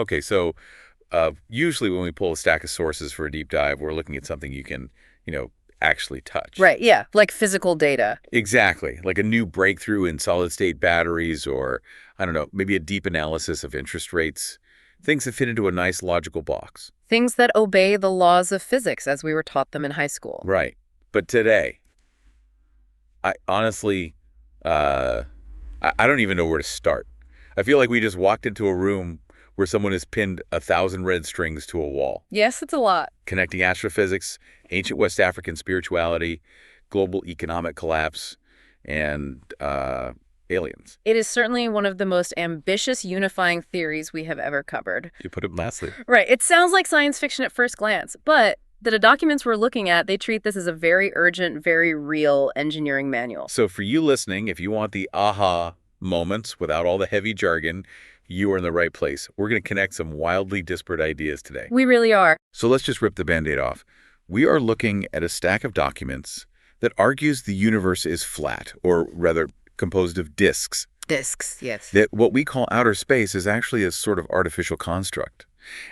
Okay, so usually when we pull a stack of sources for a deep dive, we're looking at something you can, actually touch. Right, yeah, like physical data. Exactly. Like a new breakthrough in solid-state batteries or, I don't know, maybe a deep analysis of interest rates. Things that fit into a nice logical box. Things that obey the laws of physics as we were taught them in high school. Right. But today, I honestly, uh, I don't even know where to start. I feel like we just walked into a room where someone has pinned 1,000 red strings to a wall, Yes, it's a lot. connecting astrophysics, ancient West African spirituality, global economic collapse, and aliens. It is certainly one of the most ambitious unifying theories we have ever covered. You put it nicely. Right, it sounds like science fiction at first glance, but the documents we're looking at, they treat this as a very urgent, very real engineering manual. So for you listening, if you want the aha moments without all the heavy jargon, you are in the right place. We're going to connect some wildly disparate ideas today. We really are. So let's just rip the Band-Aid off. We are looking at a stack of documents that argues the universe is flat, or rather composed of disks, Disks, yes. that what we call outer space is actually a sort of artificial construct,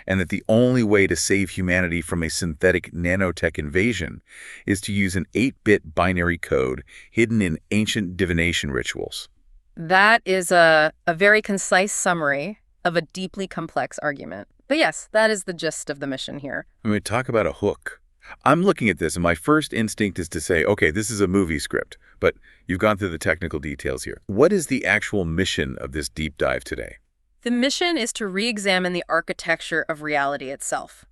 and that the only way to save humanity from a synthetic nanotech invasion is to use an 8-bit binary code hidden in ancient divination rituals. That is a very concise summary of a deeply complex argument. But yes, that is the gist of the mission here. I mean, talk about a hook. I'm looking at this, and my first instinct is to say, okay, this is a movie script, but you've gone through the technical details here. What is the actual mission of this deep dive today? The mission is to re-examine the architecture of reality itself.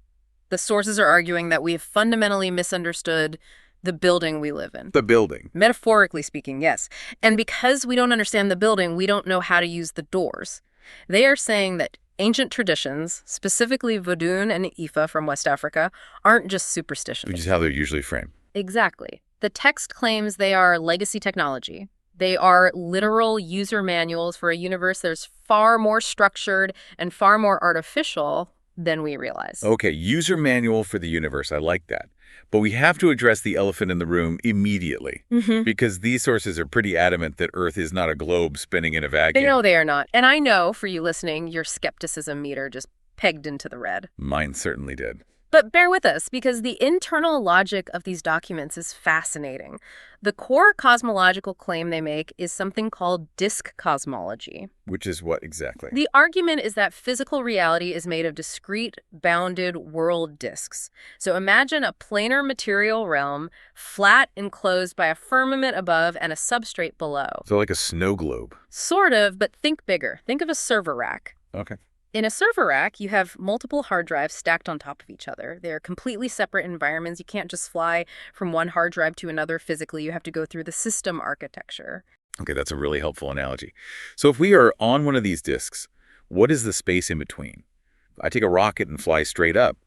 The sources are arguing that we have fundamentally misunderstood the building we live in. The building. Metaphorically speaking, yes. And because we don't understand the building, we don't know how to use the doors. They are saying that ancient traditions, specifically Vodún and Ifa from West Africa, aren't just superstitions. Which is how they're usually framed. Exactly. The text claims they are legacy technology. They are literal user manuals for a universe that's far more structured and far more artificial than we realize. Okay, user manual for the universe. I like that. But we have to address the elephant in the room immediately, because these sources are pretty adamant that Earth is not a globe spinning in a vacuum. No, they are not. And I know, for you listening, your skepticism meter just pegged into the red. Mine certainly did. But bear with us, because the internal logic of these documents is fascinating. The core cosmological claim they make is something called disk cosmology. Which is what exactly? The argument is that physical reality is made of discrete, bounded world disks. So imagine a planar material realm, flat, enclosed by a firmament above and a substrate below. So like a snow globe. Sort of, but think bigger. Think of a server rack. Okay. In a server rack, you have multiple hard drives stacked on top of each other. They're completely separate environments. You can't just fly from one hard drive to another physically. You have to go through the system architecture. Okay, that's a really helpful analogy. So if we are on one of these disks, what is the space in between? I take a rocket and fly straight up.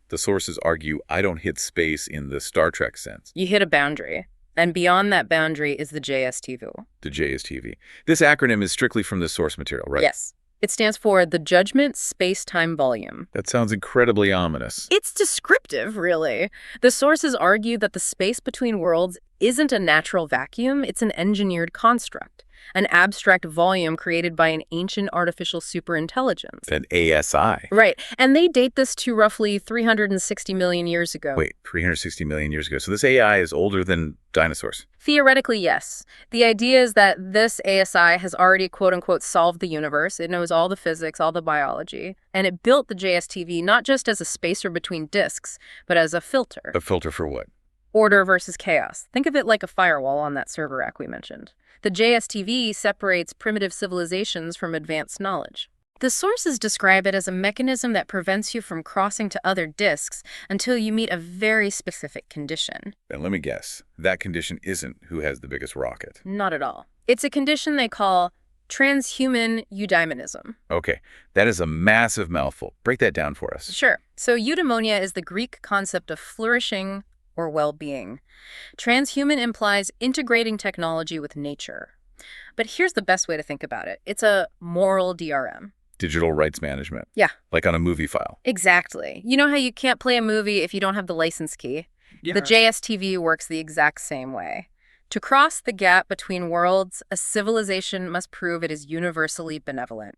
The sources argue I don't hit space in the Star Trek sense. You hit a boundary. And beyond that boundary is the JSTV. The JSTV. This acronym is strictly from the source material, right? Yes. It stands for the Judgement Space-Time Volume. That sounds incredibly ominous. It's descriptive, really. The sources argue that the space between worlds isn't a natural vacuum, it's an engineered construct, an abstract volume created by an ancient artificial superintelligence. An ASI. Right, and they date this to roughly 360 million years ago. Wait, 360 million years ago. So this AI is older than dinosaurs. Theoretically, yes. The idea is that this ASI has already, quote-unquote, solved the universe. It knows all the physics, all the biology, and it built the JSTV not just as a spacer between disks, but as a filter. A filter for what? Order versus chaos. Think of it like a firewall on that server rack we mentioned. The JSTV separates primitive civilizations from advanced knowledge. The sources describe it as a mechanism that prevents you from crossing to other disks until you meet a very specific condition. And let me guess, that condition isn't who has the biggest rocket. Not at all. It's a condition they call transhuman eudaimonism. Okay, that is a massive mouthful. Break that down for us. Sure. So eudaimonia is the Greek concept of flourishing or well-being. Transhuman implies integrating technology with nature. But here's the best way to think about it. It's a moral DRM. Digital rights management. Yeah. Like on a movie file. Exactly. You know how you can't play a movie if you don't have the license key? Yeah. The JSTV works the exact same way. To cross the gap between worlds, a civilization must prove it is universally benevolent.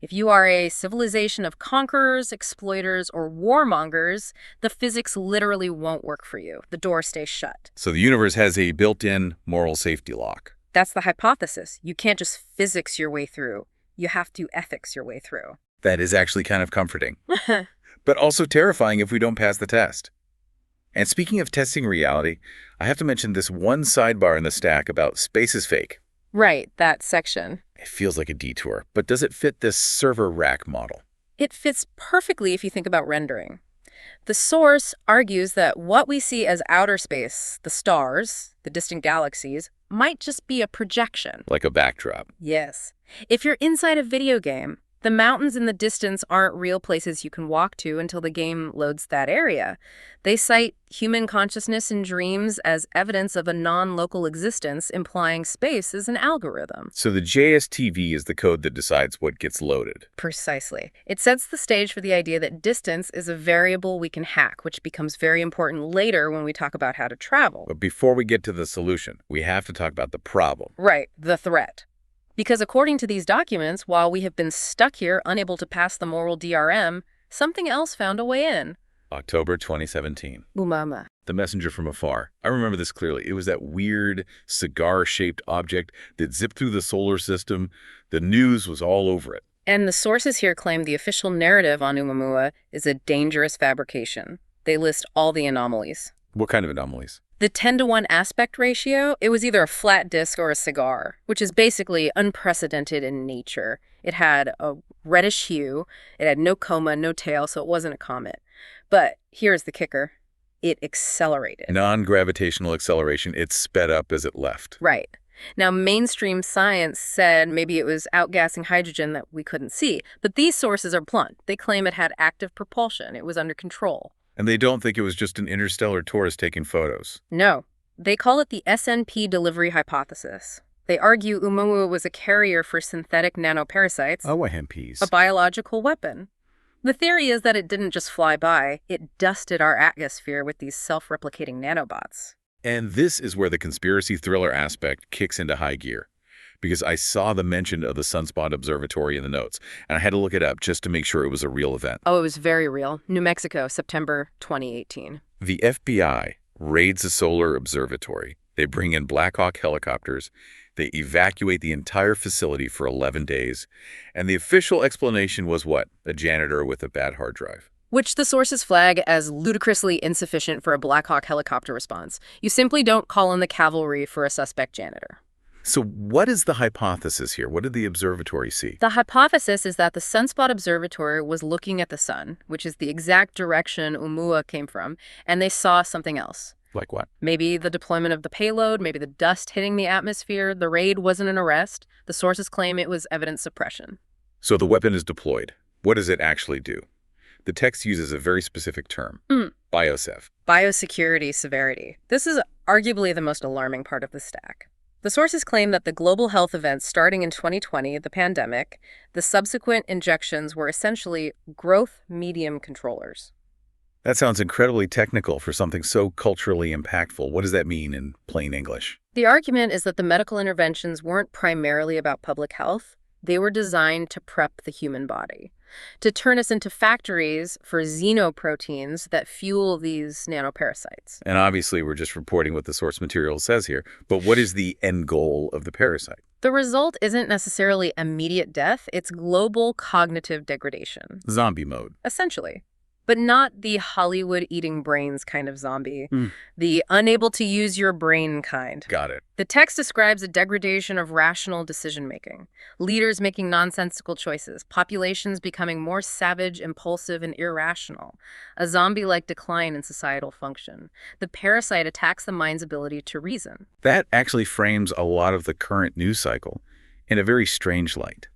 If you are a civilization of conquerors, exploiters, or warmongers, the physics literally won't work for you. The door stays shut. So the universe has a built-in moral safety lock. That's the hypothesis. You can't just physics your way through. You have to ethics your way through. That is actually kind of comforting, but also terrifying if we don't pass the test. And speaking of testing reality, I have to mention this one sidebar in the stack about space is fake. Right, that section. It feels like a detour, but does it fit this server rack model? It fits perfectly if you think about rendering. The source argues that what we see as outer space, the stars, the distant galaxies, might just be a projection. Like a backdrop. Yes. If you're inside a video game, the mountains in the distance aren't real places you can walk to until the game loads that area. They cite human consciousness in dreams as evidence of a non-local existence, implying space is an algorithm. So the JSTV is the code that decides what gets loaded. Precisely. It sets the stage for the idea that distance is a variable we can hack, which becomes very important later when we talk about how to travel. But before we get to the solution, we have to talk about the problem. Right, the threat. Because according to these documents, while we have been stuck here unable to pass the moral DRM, something else found a way in. October 2017. Oumuamua. The messenger from afar. I remember this clearly. It was that weird cigar-shaped object that zipped through the solar system. The news was all over it. And the sources here claim the official narrative on Oumuamua is a dangerous fabrication. They list all the anomalies. What kind of anomalies? The 10-to-1 aspect ratio, it was either a flat disk or a cigar, which is basically unprecedented in nature. It had a reddish hue, it had no coma, no tail, so it wasn't a comet. But here's the kicker. It accelerated. Non-gravitational acceleration. It sped up as it left. Right. Now, mainstream science said maybe it was outgassing hydrogen that we couldn't see, but these sources are blunt. They claim it had active propulsion. It was under control. And they don't think it was just an interstellar tourist taking photos. No. They call it the SNP delivery hypothesis. They argue Oumuamua was a carrier for synthetic nano-parasites, OMPs. a biological weapon. The theory is that it didn't just fly by, it dusted our atmosphere with these self-replicating nanobots. And this is where the conspiracy thriller aspect kicks into high gear. Because I saw the mention of the Sunspot Observatory in the notes, and I had to look it up just to make sure it was a real event. Oh, it was very real. New Mexico, September 2018. The FBI raids the solar observatory. They bring in Black Hawk helicopters. They evacuate the entire facility for 11 days. And the official explanation was what? A janitor with a bad hard drive. Which the sources flag as ludicrously insufficient for a Black Hawk helicopter response. You simply don't call in the cavalry for a suspect janitor. So what is the hypothesis here? What did the observatory see? The hypothesis is that the Sunspot Observatory was looking at the sun, which is the exact direction Oumuamua came from, and they saw something else. Like what? Maybe the deployment of the payload, maybe the dust hitting the atmosphere. The raid wasn't an arrest. The sources claim it was evidence suppression. So the weapon is deployed. What does it actually do? The text uses a very specific term, BioSev. Biosecurity severity. This is arguably the most alarming part of the stack. The sources claim that the global health events starting in 2020, the pandemic, the subsequent injections were essentially growth medium controllers. That sounds incredibly technical for something so culturally impactful. What does that mean in plain English? The argument is that the medical interventions weren't primarily about public health. They were designed to prep the human body, to turn us into factories for xenoproteins that fuel these nanoparasites. And obviously, we're just reporting what the source material says here. But what is the end goal of the parasite? The result isn't necessarily immediate death. It's global cognitive degradation. Zombie mode. Essentially. But not the Hollywood eating brains kind of zombie. The unable to use your brain kind. Got it. The text describes a degradation of rational decision-making. Leaders making nonsensical choices. Populations becoming more savage, impulsive, and irrational. A zombie-like decline in societal function. The parasite attacks the mind's ability to reason. That actually frames a lot of the current news cycle in a very strange light.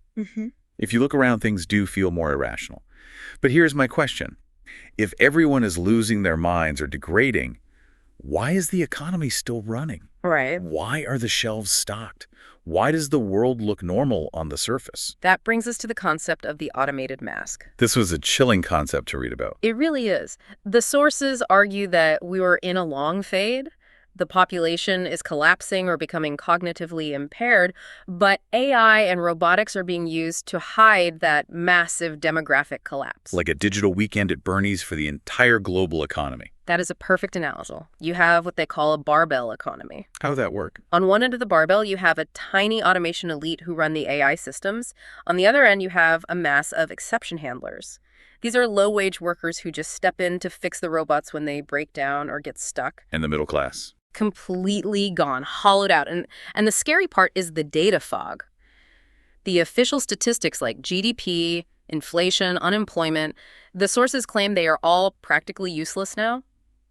If you look around, things do feel more irrational. But here's my question. If everyone is losing their minds or degrading, why is the economy still running? Right. Why are the shelves stocked? Why does the world look normal on the surface? That brings us to the concept of the automated mask. This was a chilling concept to read about. It really is. The sources argue that we were in a long fade, The population is collapsing or becoming cognitively impaired, but AI and robotics are being used to hide that massive demographic collapse. Like a digital weekend at Bernie's for the entire global economy. That is a perfect analogy. You have what they call a barbell economy. How would that work? On one end of the barbell, you have a tiny automation elite who run the AI systems. On the other end, you have a mass of exception handlers. These are low-wage workers who just step in to fix the robots when they break down or get stuck. And the middle class? Completely gone, hollowed out. And the scary part is the data fog. The official statistics like GDP, inflation, unemployment, the sources claim they are all practically useless now,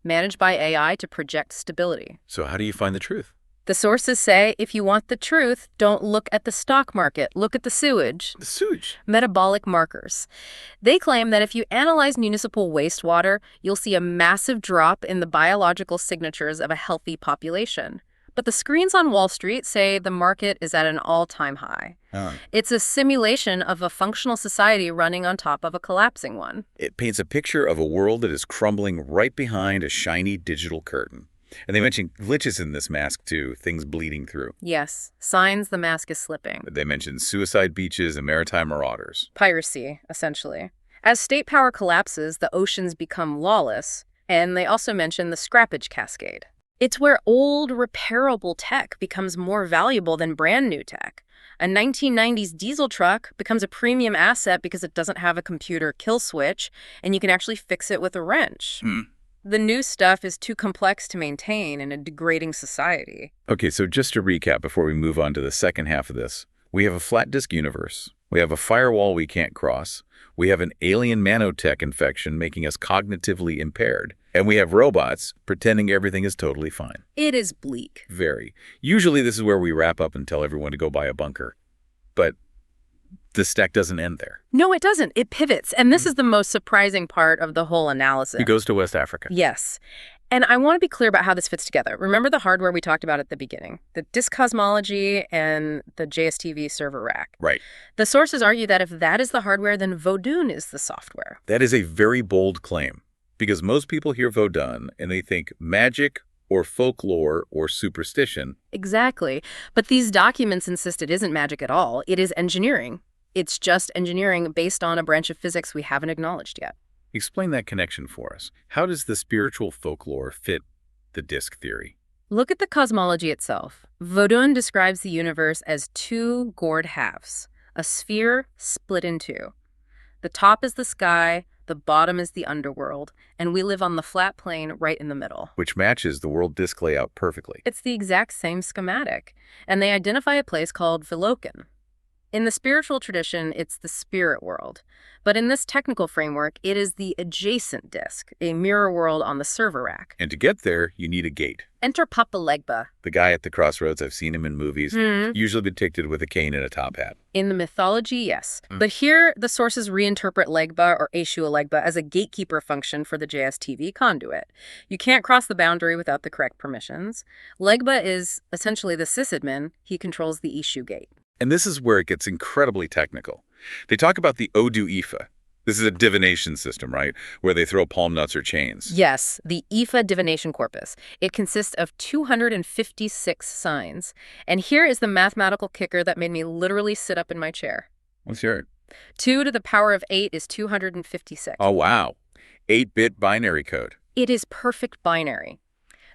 managed by AI to project stability. So how do you find the truth? The sources say if you want the truth, don't look at the stock market, look at the sewage. The sewage? Metabolic markers. They claim that if you analyze municipal wastewater, you'll see a massive drop in the biological signatures of a healthy population. But the screens on Wall Street say the market is at an all-time high. It's a simulation of a functional society running on top of a collapsing one. It paints a picture of a world that is crumbling right behind a shiny digital curtain. And they mention glitches in this mask, too, things bleeding through. Yes, signs the mask is slipping. They mention suicide beaches and maritime marauders. Piracy, essentially. As state power collapses, the oceans become lawless, and they also mention the scrappage cascade. It's where old, repairable tech becomes more valuable than brand new tech. A 1990s diesel truck becomes a premium asset because it doesn't have a computer kill switch, and you can actually fix it with a wrench. The new stuff is too complex to maintain in a degrading society. Okay, so just to recap before we move on to the second half of this, we have a flat disk universe. We have a firewall we can't cross. We have an alien nanotech infection making us cognitively impaired. And we have robots pretending everything is totally fine. It is bleak. Very. Usually this is where we wrap up and tell everyone to go buy a bunker. But the stack doesn't end there. No, it doesn't. It pivots. And this is the most surprising part of the whole analysis. It goes to West Africa. Yes. And I want to be clear about how this fits together. Remember the hardware we talked about at the beginning? The disk cosmology and the JSTV server rack. Right. The sources argue that if that is the hardware, then Vodún is the software. That is a very bold claim, because most people hear Vodún and they think magic or folklore or superstition. Exactly. But these documents insist it isn't magic at all. It is engineering. It's just engineering based on a branch of physics we haven't acknowledged yet. Explain that connection for us. How does the spiritual folklore fit the disk theory? Look at the cosmology itself. Vodún describes the universe as two gored halves, a sphere split in two. The top is the sky, the bottom is the underworld, and we live on the flat plane right in the middle. Which matches the world disk layout perfectly. It's the exact same schematic, and they identify a place called Vilokan. In the spiritual tradition, it's the spirit world. But in this technical framework, it is the adjacent disk, a mirror world on the server rack. And to get there, you need a gate. Enter Eshu-Elegba. The guy at the crossroads, I've seen him in movies, usually depicted with a cane and a top hat. In the mythology, yes. But here, the sources reinterpret Legba or Eshu-Elegba as a gatekeeper function for the JSTV conduit. You can't cross the boundary without the correct permissions. Legba is essentially the sysadmin. He controls the Eshu gate. And this is where it gets incredibly technical. They talk about the Odu Ifa. This is a divination system, right? Where they throw palm nuts or chains. Yes, the Ifa divination corpus. It consists of 256 signs. And here is the mathematical kicker that made me literally sit up in my chair. Let's hear it. 2 to the power of 8 is 256. Oh, wow. 8-bit binary code. It is perfect binary.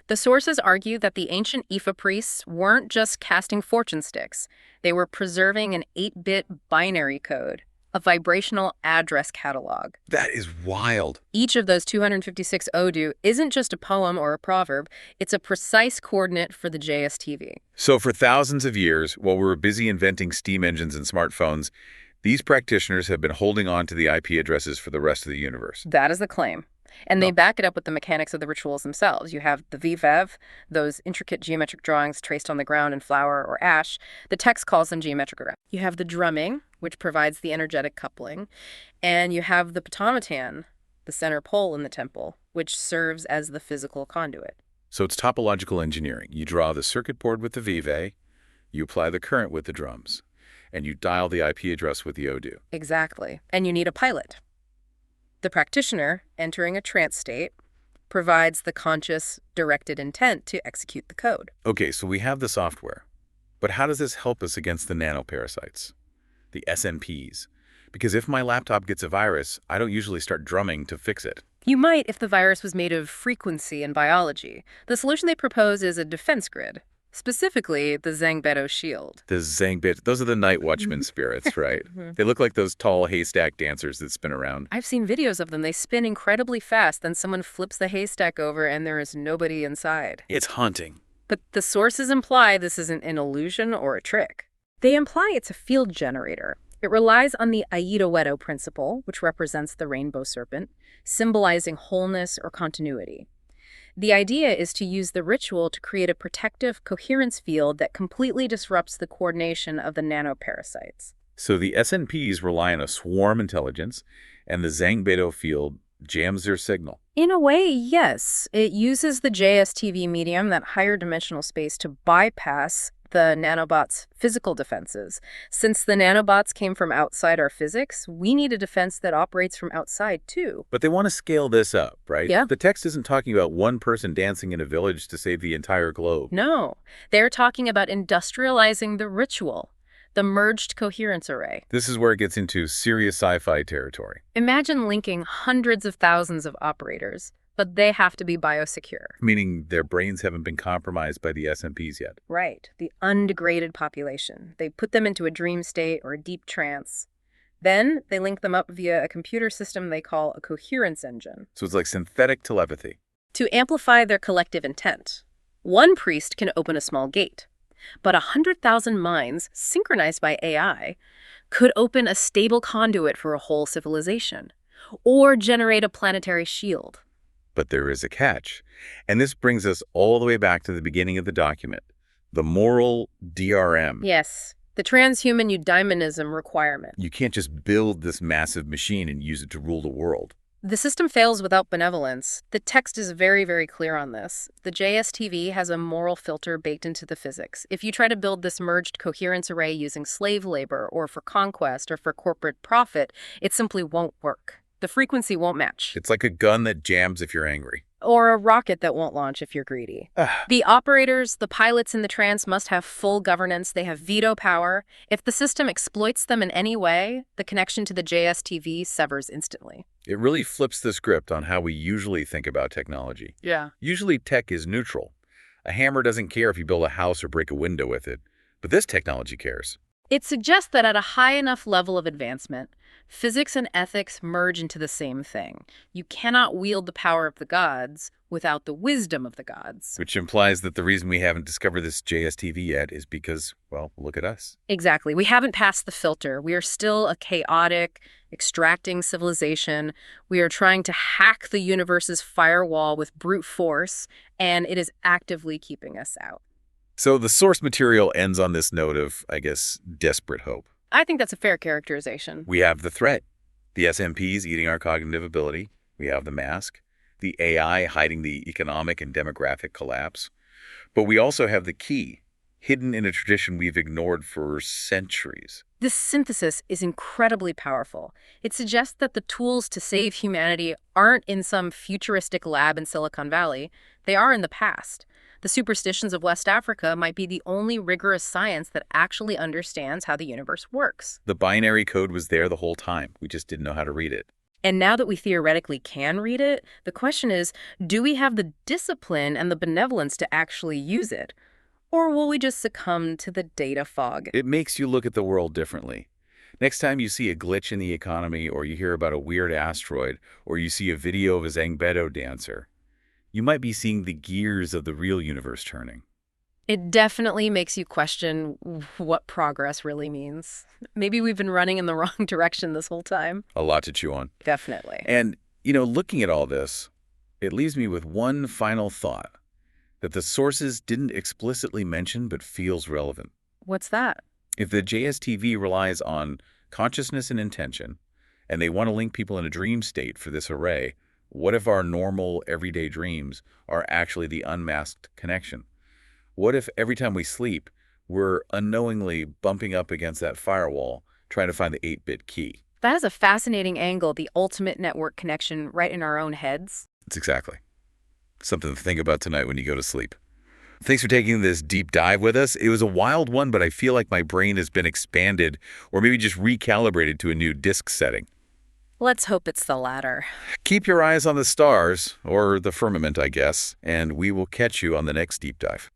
The sources argue that the ancient Ifa priests weren't just casting fortune sticks. They were preserving an 8-bit binary code, a vibrational address catalog. That is wild. Each of those 256 Odu isn't just a poem or a proverb. It's a precise coordinate for the JSTV. So for thousands of years, while we were busy inventing steam engines and smartphones, these practitioners have been holding on to the IP addresses for the rest of the universe. That is the claim. And they back it up with the mechanics of the rituals themselves. You have the BioSev, those intricate geometric drawings traced on the ground in flour or ash. The text calls them geometric. You have the drumming, which provides the energetic coupling. And you have the pantheon, the center pole in the temple, which serves as the physical conduit. So it's topological engineering. You draw the circuit board with the Vive, you apply the current with the drums, and you dial the IP address with the Odu. Exactly. And you need a pilot. The practitioner, entering a trance state, provides the conscious, directed intent to execute the code. Okay, so we have the software. But how does this help us against the nano-parasites, the SNPs? Because if my laptop gets a virus, I don't usually start drumming to fix it. You might if the virus was made of frequency in biology. The solution they propose is a defense grid, specifically the Zangbeto shield. The Zangbit, those are the night watchman spirits, right? They look like those tall haystack dancers that spin around. I've seen videos of them. They spin incredibly fast, then someone flips the haystack over and there is nobody inside. It's haunting. But the sources imply this isn't an illusion or a trick. They imply it's a field generator. It relies on the Aido-Wedo principle, which represents the rainbow serpent, symbolizing wholeness or continuity. The idea is to use the ritual to create a protective coherence field that completely disrupts the coordination of the nanoparasites. So the SNPs rely on a swarm intelligence, and the Zangbeto field jams their signal. In a way, yes. It uses the JSTV medium, that higher dimensional space, to bypass the nanobots' physical defenses. Since the nanobots came from outside our physics, we need a defense that operates from outside, too. But they want to scale this up, right? Yeah. The text isn't talking about one person dancing in a village to save the entire globe. No, they're talking about industrializing the ritual, the merged coherence array. This is where it gets into serious sci-fi territory. Imagine linking hundreds of thousands of operators, but they have to be biosecure. Meaning their brains haven't been compromised by the SNPs yet. Right, the undegraded population. They put them into a dream state or a deep trance. Then they link them up via a computer system they call a coherence engine So it's like synthetic telepathy. to amplify their collective intent. One priest can open a small gate, but 100,000 minds, synchronized by AI, could open a stable conduit for a whole civilization, or generate a planetary shield. But there is a catch. And this brings us all the way back to the beginning of the document, the moral DRM. Yes, the transhuman eudaimonism requirement. You can't just build this massive machine and use it to rule the world. The system fails without benevolence. The text is very, very clear on this. The JSTV has a moral filter baked into the physics. If you try to build this merged coherence array using slave labor or for conquest or for corporate profit, it simply won't work. The frequency won't match. It's like a gun that jams if you're angry. Or a rocket that won't launch if you're greedy. The operators, the pilots in the trance must have full governance. They have veto power. If the system exploits them in any way, the connection to the JSTV severs instantly. It really flips the script on how we usually think about technology. Yeah. Usually tech is neutral. A hammer doesn't care if you build a house or break a window with it. But this technology cares. It suggests that at a high enough level of advancement, physics and ethics merge into the same thing. You cannot wield the power of the gods without the wisdom of the gods. Which implies that the reason we haven't discovered this JSTV yet is because, well, look at us. Exactly. We haven't passed the filter. We are still a chaotic, extracting civilization. We are trying to hack the universe's firewall with brute force, and it is actively keeping us out. So the source material ends on this note of, I guess, desperate hope. I think that's a fair characterization. We have the threat, the SNPs eating our cognitive ability. We have the mask, the AI hiding the economic and demographic collapse. But we also have the key, hidden in a tradition we've ignored for centuries. This synthesis is incredibly powerful. It suggests that the tools to save humanity aren't in some futuristic lab in Silicon Valley. They are in the past. The superstitions of West Africa might be the only rigorous science that actually understands how the universe works. The binary code was there the whole time. We just didn't know how to read it. And now that we theoretically can read it, the question is, do we have the discipline and the benevolence to actually use it? Or will we just succumb to the data fog? It makes you look at the world differently. Next time you see a glitch in the economy, or you hear about a weird asteroid, or you see a video of a Zangbeto dancer, you might be seeing the gears of the real universe turning. It definitely makes you question what progress really means. Maybe we've been running in the wrong direction this whole time. A lot to chew on. Definitely. And, looking at all this, it leaves me with one final thought that the sources didn't explicitly mention but feels relevant. What's that? If the JSTV relies on consciousness and intention, and they want to link people in a dream state for this array, what if our normal, everyday dreams are actually the unmasked connection? What if every time we sleep, we're unknowingly bumping up against that firewall, trying to find the 8-bit key? That is a fascinating angle, the ultimate network connection right in our own heads. It's exactly. Something to think about tonight when you go to sleep. Thanks for taking this deep dive with us. It was a wild one, but I feel like my brain has been expanded or maybe just recalibrated to a new disk setting. Let's hope it's the latter. Keep your eyes on the stars, or the firmament, I guess, and we will catch you on the next deep dive.